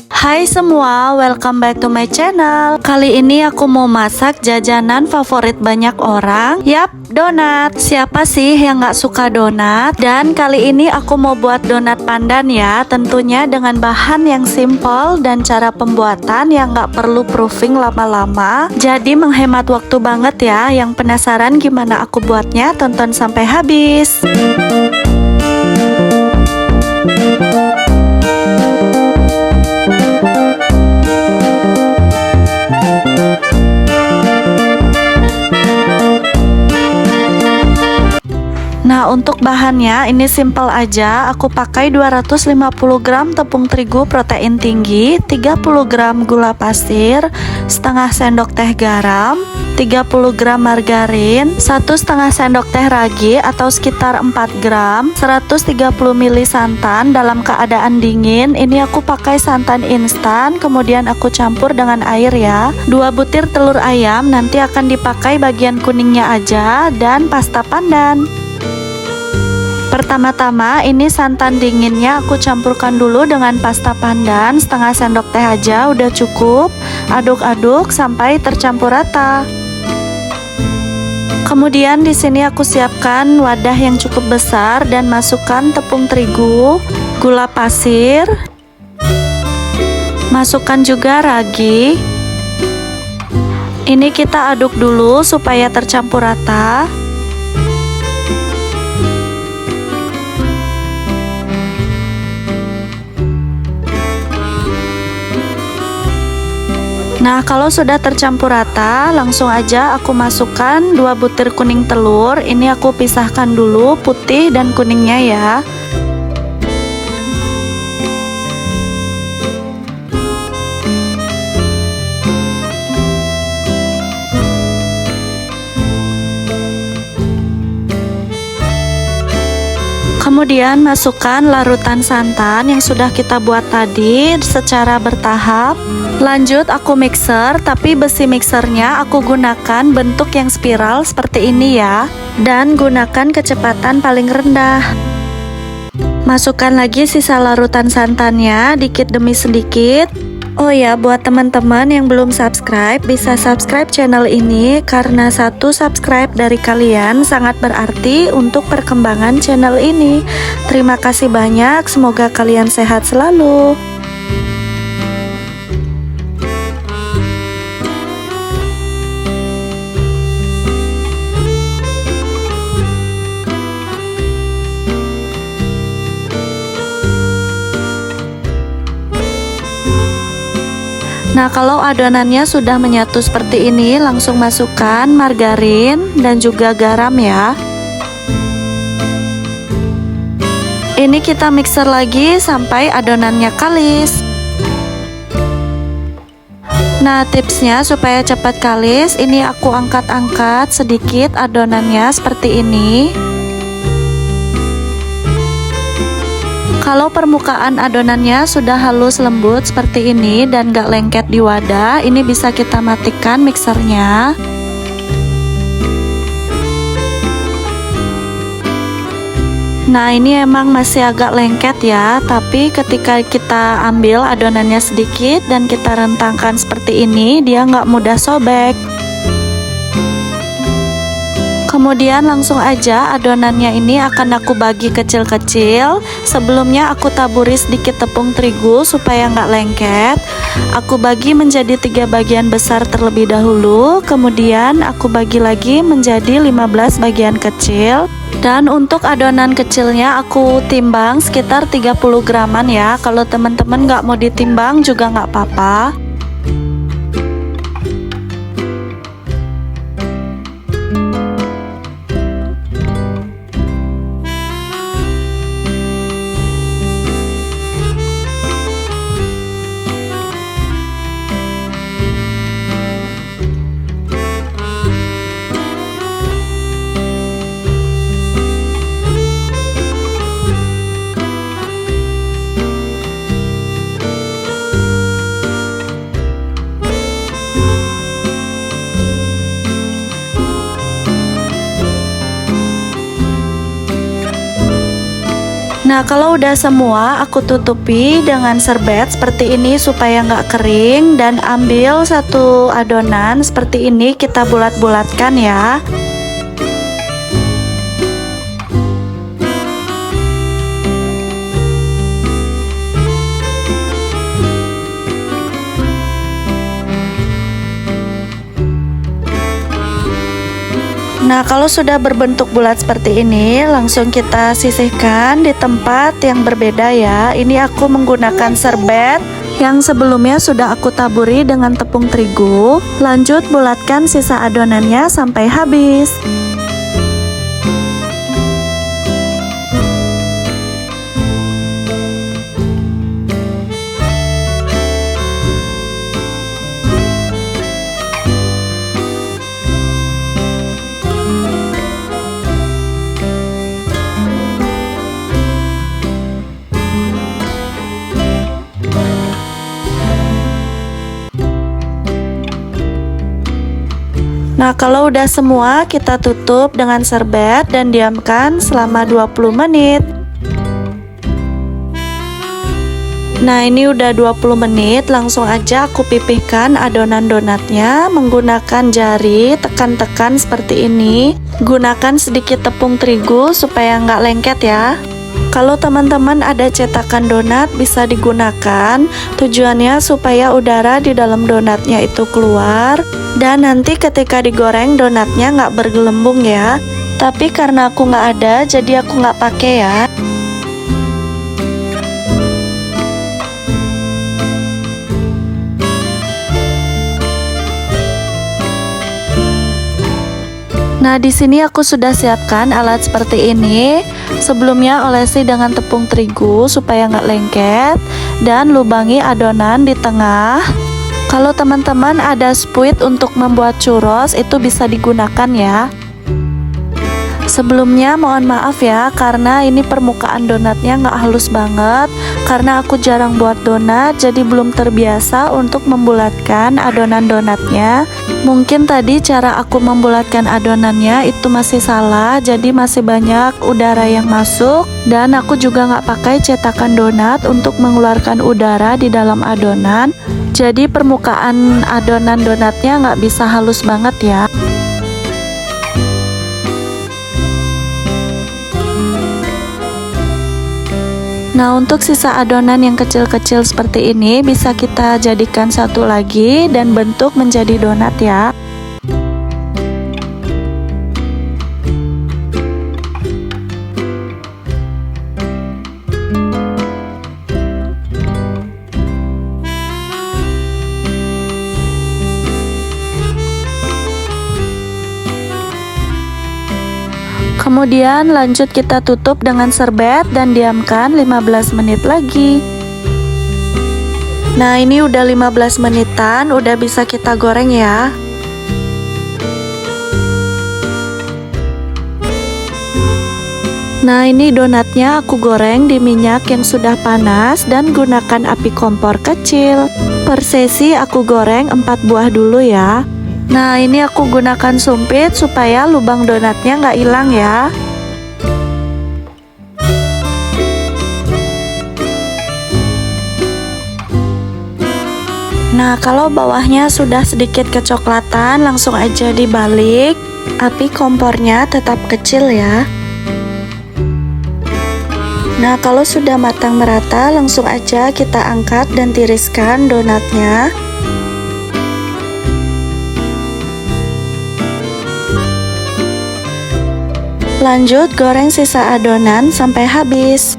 Hai semua, welcome back to my channel. Kali ini aku mau masak jajanan favorit banyak orang. Yap, donat. Siapa sih yang gak suka donat? Dan kali ini aku mau buat donat pandan ya. Tentunya dengan bahan yang simple dan cara pembuatan yang gak perlu proofing lama-lama. Jadi menghemat waktu banget ya. Yang penasaran gimana aku buatnya? Tonton sampai habis. Nah, untuk bahannya ini simple aja. Aku pakai 250 gram tepung terigu protein tinggi, 30 gram gula pasir, setengah sendok teh garam, 30 gram margarin, 1,5 sendok teh ragi atau sekitar 4 gram, 130 ml santan dalam keadaan dingin. Ini aku pakai santan instan, kemudian aku campur dengan air ya. 2 butir telur ayam, nanti akan dipakai bagian kuningnya aja, dan pasta pandan. Pertama-tama ini santan dinginnya aku campurkan dulu dengan pasta pandan, setengah sendok teh aja udah cukup. Aduk-aduk sampai tercampur rata. Kemudian di sini aku siapkan wadah yang cukup besar dan masukkan tepung terigu, gula pasir, masukkan juga ragi. Ini kita aduk dulu supaya tercampur rata. Nah, kalau sudah tercampur rata, langsung aja aku masukkan 2 butir kuning telur. Ini aku pisahkan dulu putih dan kuningnya ya. Kemudian masukkan larutan santan yang sudah kita buat tadi secara bertahap. Lanjut aku mixer, tapi besi mixernya aku gunakan bentuk yang spiral seperti ini ya. Dan gunakan kecepatan paling rendah. Masukkan lagi sisa larutan santannya dikit demi sedikit. Oh ya, buat teman-teman yang belum subscribe, bisa subscribe channel ini karena 1 subscribe dari kalian sangat berarti untuk perkembangan channel ini. Terima kasih banyak, semoga kalian sehat selalu. Nah, kalau adonannya sudah menyatu seperti ini, langsung masukkan margarin dan juga garam ya. Ini kita mixer lagi sampai adonannya kalis. Nah, tipsnya supaya cepat kalis, ini aku angkat-angkat sedikit adonannya seperti ini. Kalau permukaan adonannya sudah halus lembut seperti ini dan gak lengket di wadah, ini bisa kita matikan mixernya. Nah, ini emang masih agak lengket ya, tapi ketika kita ambil adonannya sedikit dan kita rentangkan seperti ini, dia gak mudah sobek. Kemudian langsung aja adonannya ini akan aku bagi kecil-kecil. Sebelumnya aku taburi sedikit tepung terigu supaya nggak lengket. Aku bagi menjadi 3 bagian besar terlebih dahulu. Kemudian aku bagi lagi menjadi 15 bagian kecil. Dan untuk adonan kecilnya aku timbang sekitar 30 graman ya. Kalau teman-teman nggak mau ditimbang juga nggak apa-apa. Nah, kalau udah semua, aku tutupi dengan serbet seperti ini supaya nggak kering. Dan ambil satu adonan seperti ini, kita bulat-bulatkan ya. Nah, kalau sudah berbentuk bulat seperti ini, langsung kita sisihkan di tempat yang berbeda ya. Ini aku menggunakan serbet yang sebelumnya sudah aku taburi dengan tepung terigu. Lanjut bulatkan sisa adonannya sampai habis. Nah, kalau udah semua, kita tutup dengan serbet dan diamkan selama 20 menit. Nah, ini udah 20 menit, langsung aja aku pipihkan adonan donatnya menggunakan jari, tekan-tekan seperti ini. Gunakan sedikit tepung terigu supaya nggak lengket ya. Kalau teman-teman ada cetakan donat bisa digunakan. Tujuannya supaya udara di dalam donatnya itu keluar. Dan nanti ketika digoreng donatnya nggak bergelembung ya. Tapi karena aku nggak ada, jadi aku nggak pakai ya. Nah, di sini aku sudah siapkan alat seperti ini. Sebelumnya olesi dengan tepung terigu supaya nggak lengket dan lubangi adonan di tengah. Kalau teman-teman ada spuit untuk membuat churros, itu bisa digunakan ya. Sebelumnya mohon maaf ya, karena ini permukaan donatnya nggak halus banget. Karena aku jarang buat donat, jadi belum terbiasa untuk membulatkan adonan donatnya. Mungkin tadi cara aku membulatkan adonannya itu masih salah, jadi masih banyak udara yang masuk. Dan aku juga nggak pakai cetakan donat untuk mengeluarkan udara di dalam adonan. Jadi permukaan adonan donatnya nggak bisa halus banget ya. Nah, untuk sisa adonan yang kecil-kecil seperti ini bisa kita jadikan satu lagi dan bentuk menjadi donat ya. Kemudian lanjut kita tutup dengan serbet dan diamkan 15 menit lagi. Nah, ini udah 15 menitan, udah bisa kita goreng ya. Nah, ini donatnya aku goreng di minyak yang sudah panas dan gunakan api kompor kecil. Per sesi aku goreng 4 buah dulu ya. Nah, ini aku gunakan sumpit supaya lubang donatnya nggak hilang ya. Nah, kalau bawahnya sudah sedikit kecoklatan, langsung aja dibalik. Api kompornya tetap kecil ya. Nah, kalau sudah matang merata, langsung aja kita angkat dan tiriskan donatnya. Lanjut goreng sisa adonan sampai habis.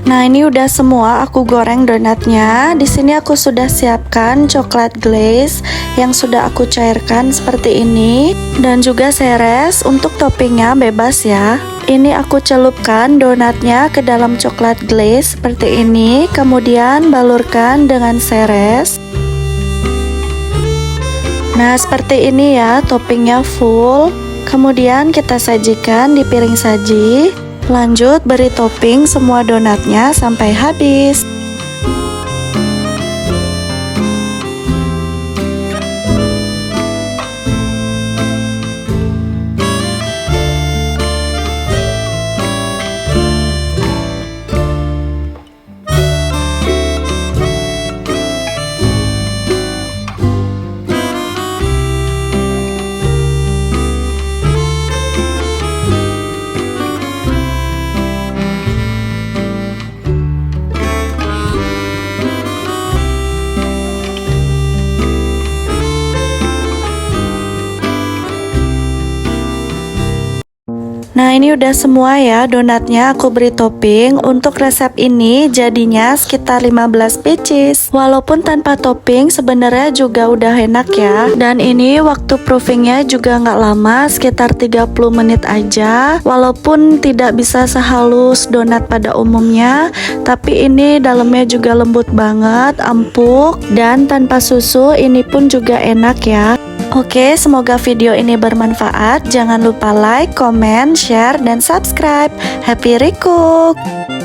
Nah, ini udah semua aku goreng donatnya. Di sini aku sudah siapkan coklat glaze yang sudah aku cairkan seperti ini dan juga seres. Untuk toppingnya bebas ya. Ini aku celupkan donatnya ke dalam coklat glaze seperti ini, kemudian balurkan dengan seres. Nah, seperti ini ya, toppingnya full. Kemudian kita sajikan di piring saji. Lanjut beri topping semua donatnya sampai habis. Nah, ini udah semua ya donatnya aku beri topping. Untuk resep ini jadinya sekitar 15 pieces. Walaupun tanpa topping sebenarnya juga udah enak ya. Dan ini waktu proofingnya juga nggak lama, sekitar 30 menit aja. Walaupun tidak bisa sehalus donat pada umumnya, tapi ini dalamnya juga lembut banget, empuk, dan tanpa susu. Ini pun juga enak ya. Oke, semoga video ini bermanfaat. Jangan lupa like, comment, share, dan subscribe. Happy recook!